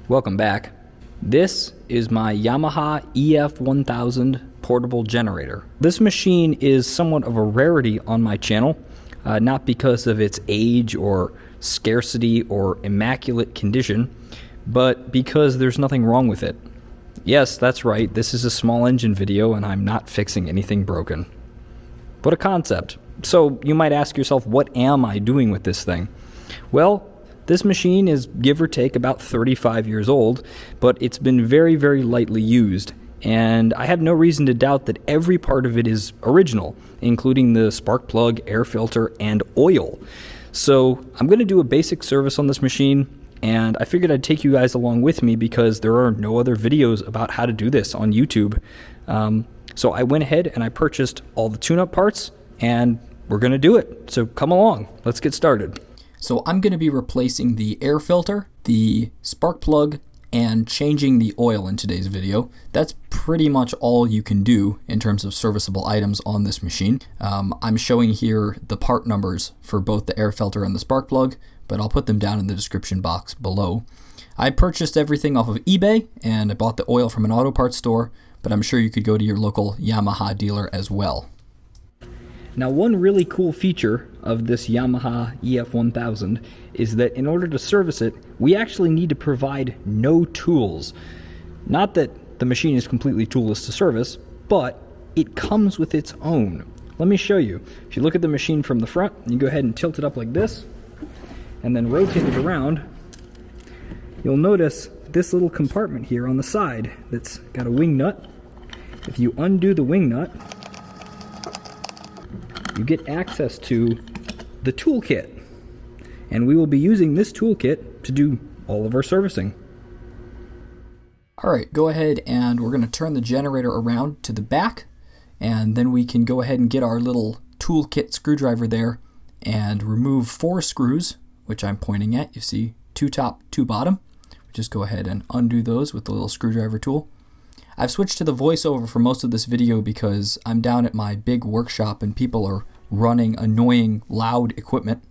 Welcome back. This is my Yamaha EF1000 portable generator. This machine is somewhat of a rarity on my channel, not because of its age or scarcity or immaculate condition, but because there's nothing wrong with it. Yes, that's right, this is a small engine video and I'm not fixing anything broken. What a concept. So you might ask yourself, what am I doing with this thing? Well, this machine is give or take about 35 years old, but it's been very, very lightly used. And I have no reason to doubt that every part of it is original, including the spark plug, air filter, and oil. So I'm going to do a basic service on this machine, and I figured I'd take you guys along with me because there are no other videos about how to do this on YouTube. So I went ahead and I purchased all the tune-up parts, and we're going to do it. So come along, let's get started. So I'm going to be replacing the air filter, the spark plug, and changing the oil in today's video. That's pretty much all you can do in terms of serviceable items on this machine. I'm showing here the part numbers for both the air filter and the spark plug, but I'll put them down in the description box below. I purchased everything off of eBay, and I bought the oil from an auto parts store, but I'm sure you could go to your local Yamaha dealer as well. Now, one really cool feature of this Yamaha EF1000 is that in order to service it, we actually need to provide no tools. Not that the machine is completely toolless to service, but it comes with its own. Let me show you. If you look at the machine from the front, you go ahead and tilt it up like this, and then rotate it around, you'll notice this little compartment here on the side that's got a wing nut. If you undo the wing nut, you get access to the toolkit, and we will be using this toolkit to do all of our servicing. Alright, go ahead and we're going to turn the generator around to the back, and then we can go ahead and get our little toolkit screwdriver there and remove 4 screws, which I'm pointing at. You see 2 top, 2 bottom. Just go ahead and undo those with the little screwdriver tool. I've switched to the voiceover for most of this video because I'm down at my big workshop and people are running annoying loud equipment.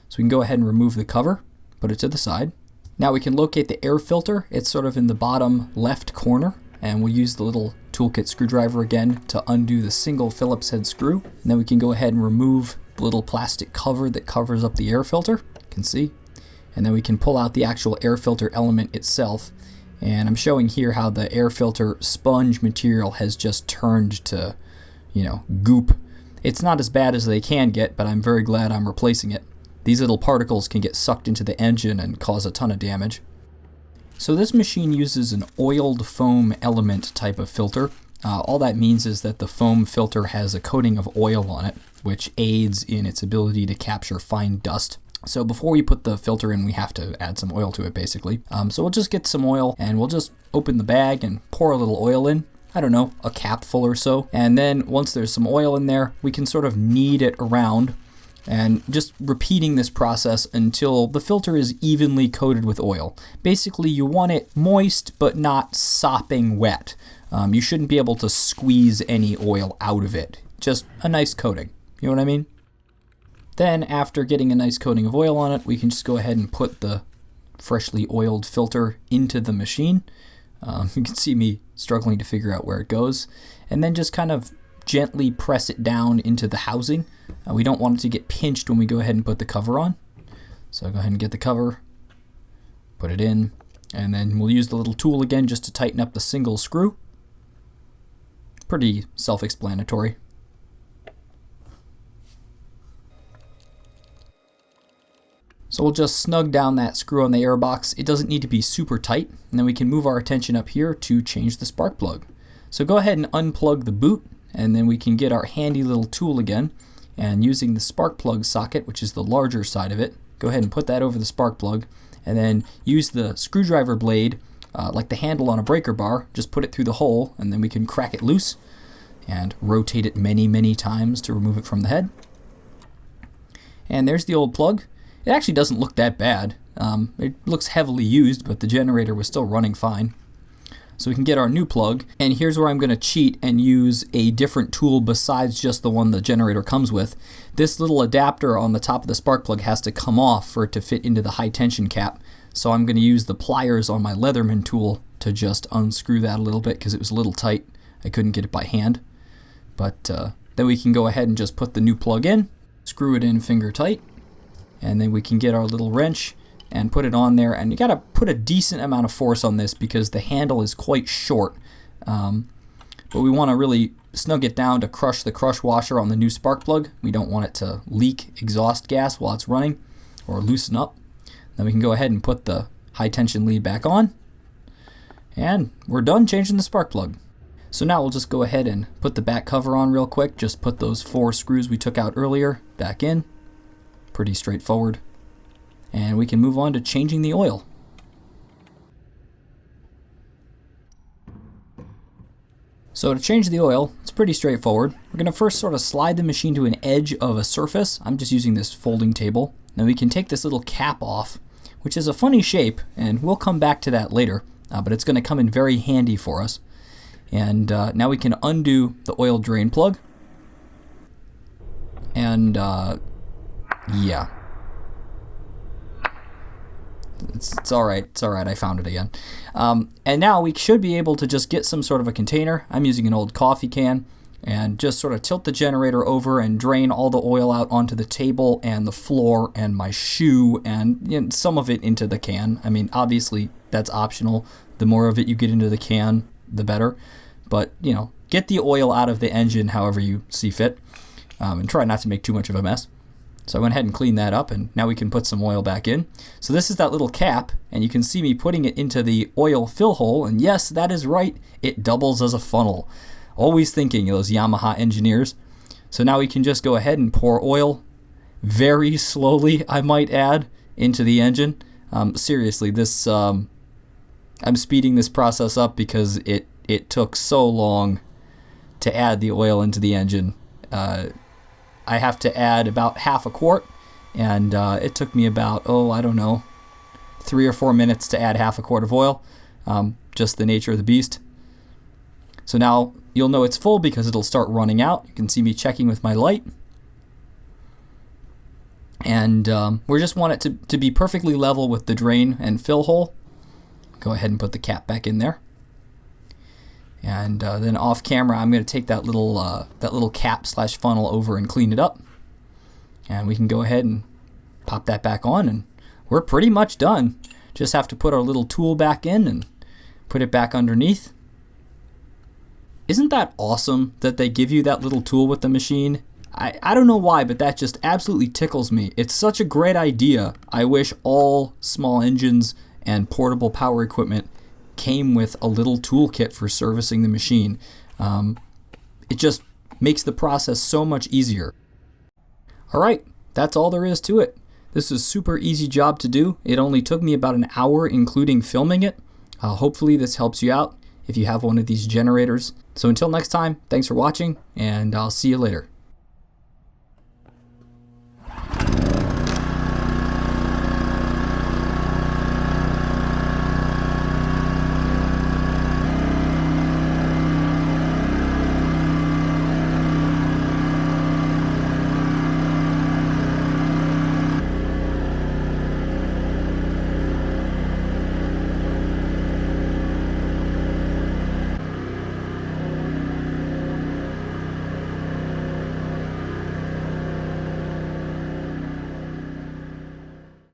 So we can go ahead and remove the cover, put it to the side. Now we can locate the air filter. It's sort of in the bottom left corner, and we'll use the little toolkit screwdriver again to undo the single Phillips head screw. And then we can go ahead and remove the little plastic cover that covers up the air filter. You can see. And then we can pull out the actual air filter element itself. And I'm showing here how the air filter sponge material has just turned to, goop. It's not as bad as they can get, but I'm very glad I'm replacing it. These little particles can get sucked into the engine and cause a ton of damage. So this machine uses an oiled foam element type of filter. All that means is that the foam filter has a coating of oil on it, which aids in its ability to capture fine dust. So before we put the filter in, we have to add some oil to it, basically. So we'll just get some oil, and we'll just open the bag and pour a little oil in. I don't know, a capful or so. And then once there's some oil in there, we can sort of knead it around and just repeating this process until the filter is evenly coated with oil. Basically, you want it moist but not sopping wet. You shouldn't be able to squeeze any oil out of it. Just a nice coating. You know what I mean? Then, after getting a nice coating of oil on it, we can just go ahead and put the freshly oiled filter into the machine. You can see me struggling to figure out where it goes. And then just kind of gently press it down into the housing. We don't want it to get pinched when we go ahead and put the cover on. So go ahead and get the cover, put it in, and then we'll use the little tool again just to tighten up the single screw. Pretty self-explanatory. So we'll just snug down that screw on the air box. It doesn't need to be super tight. And then we can move our attention up here to change the spark plug. So go ahead and unplug the boot, and then we can get our handy little tool again. And using the spark plug socket, which is the larger side of it, go ahead and put that over the spark plug. And then use the screwdriver blade, like the handle on a breaker bar. Just put it through the hole, and then we can crack it loose. And rotate it many, many times to remove it from the head. And there's the old plug. It actually doesn't look that bad. It looks heavily used, but the generator was still running fine. So we can get our new plug, and here's where I'm going to cheat and use a different tool besides just the one the generator comes with. This little adapter on the top of the spark plug has to come off for it to fit into the high tension cap. So I'm going to use the pliers on my Leatherman tool to just unscrew that a little bit because it was a little tight. I couldn't get it by hand. But then we can go ahead and just put the new plug in, screw it in finger tight, and then we can get our little wrench and put it on there. And you got to put a decent amount of force on this because the handle is quite short. But we want to really snug it down to crush the crush washer on the new spark plug. We don't want it to leak exhaust gas while it's running or loosen up. Then we can go ahead and put the high tension lead back on. And we're done changing the spark plug. So now we'll just go ahead and put the back cover on real quick. Just put those 4 screws we took out earlier back in. Pretty straightforward. And we can move on to changing the oil. So to change the oil, it's pretty straightforward. We're going to first sort of slide the machine to an edge of a surface. I'm just using this folding table. Now we can take this little cap off, which is a funny shape, and we'll come back to that later, but it's going to come in very handy for us. And now we can undo the oil drain plug. And yeah. It's all right. It's all right. I found it again. And now we should be able to just get some sort of a container. I'm using an old coffee can and just sort of tilt the generator over and drain all the oil out onto the table and the floor and my shoe and some of it into the can. I mean, obviously that's optional. The more of it you get into the can, the better. But, get the oil out of the engine however you see fit, and try not to make too much of a mess. So I went ahead and cleaned that up, and now we can put some oil back in. So this is that little cap, and you can see me putting it into the oil fill hole, and yes, that is right, it doubles as a funnel. Always thinking, those Yamaha engineers. So now we can just go ahead and pour oil, very slowly, I might add, into the engine. Seriously, this I'm speeding this process up because it took so long to add the oil into the engine. I have to add about half a quart, and it took me about, 3 or 4 minutes to add half a quart of oil. Just the nature of the beast. So now you'll know it's full because it'll start running out. You can see me checking with my light. And we just want it to be perfectly level with the drain and fill hole. Go ahead and put the cap back in there. And then off camera, I'm going to take that little cap / funnel over and clean it up. And we can go ahead and pop that back on, and we're pretty much done. Just have to put our little tool back in and put it back underneath. Isn't that awesome that they give you that little tool with the machine? I don't know why, but that just absolutely tickles me. It's such a great idea. I wish all small engines and portable power equipment came with a little toolkit for servicing the machine. It just makes the process so much easier. Alright, that's all there is to it. This is a super easy job to do. It only took me about an hour including filming it. Hopefully this helps you out if you have one of these generators. So until next time, thanks for watching, and I'll see you later.